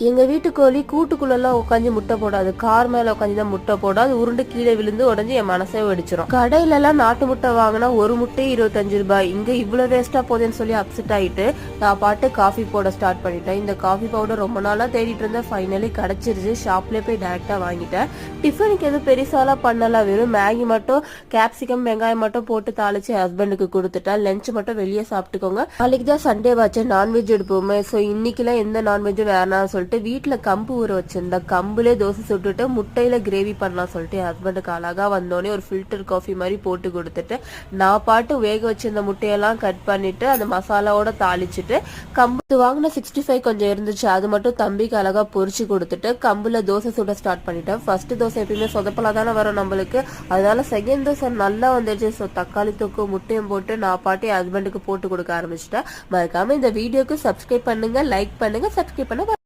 எங்க வீட்டு கோழி கூட்டுக்குள்ளெல்லாம் உட்காந்து முட்டை போடாது, கார் மேல உட்காந்து தான் முட்டை போடாது, உருண்டு கீழே விழுந்து உடஞ்சி என் மனசே வெடிச்சிடும். கடையில எல்லாம் நாட்டு முட்டை வாங்கினா ஒரு முட்டை 25 ரூபாய், இங்க இவ்வளவு வேஸ்டா போதேன்னு சொல்லி அப்செட் ஆயிட்டு நான் பாட்டு காஃபி போட ஸ்டார்ட் பண்ணிட்டேன். இந்த காஃபி பவுடர் ரொம்ப நாளா தேடிட்டு இருந்தேன், ஃபைனலி கிடைச்சிருச்சு. ஷாப்ல போய் டைரக்டா வாங்கிட்டேன். டிஃபனுக்கு எதுவும் பெருசாலாம் பண்ணல, வெறும் மேகி மட்டும் கேப்சிகம் வெங்காயம் மட்டும் போட்டு தாளிச்சு ஹஸ்பண்டுக்கு கொடுத்துட்டேன். லஞ்ச் மட்டும் வெளியே சாப்பிட்டுக்கோங்க, நாளைக்கு தான் சண்டே வாச்சு நான்வெஜ் எடுப்போமே, ஸோ இன்னைக்கெல்லாம் எந்த நான்வெஜ்ஜும் வேணாம்னு சொல்லிட்டு வீட்டுல கம்பு ஊற வச்சிருந்தா கம்புலே தோசை சுட்டுட்டு முட்டையில கிரேவி பண்ணலாம் சொல்லிட்டு ஹஸ்பண்டுக்கு அழகா வந்தோடனே ஒரு ஃபில்டர் காஃபி மாதிரி போட்டு கொடுத்துட்டு நான் பாட்டு வேக வச்சிருந்த முட்டையெல்லாம் கட் பண்ணிட்டு அந்த மசாலாவோட தாளிச்சுட்டு கம்பு வாங்கின 65 கொஞ்சம் இருந்துச்சு, அது மட்டும் தம்பிக்கு அழகா பொரிச்சு கொடுத்துட்டு கம்புல தோசை சுட ஸ்டார்ட் பண்ணிட்டேன். ஃபர்ஸ்ட் தோசை எப்பயுமே சொதப்பலா தானே வரும் நம்மளுக்கு, அதனால செகண்ட் தோசை நல்லா வந்துருச்சு. ஸோ தக்காளி தொக்கு முட்டையும் போட்டு நான் பாட்டு ஹஸ்பண்டுக்கு போட்டு கொடுக்க ஆரம்பிச்சிட்டேன். மறக்காம இந்த வீடியோக்கு சப்ஸ்கிரைப் பண்ணுங்க, லைக் பண்ணுங்க, சப்ஸ்கிரைப் பண்ண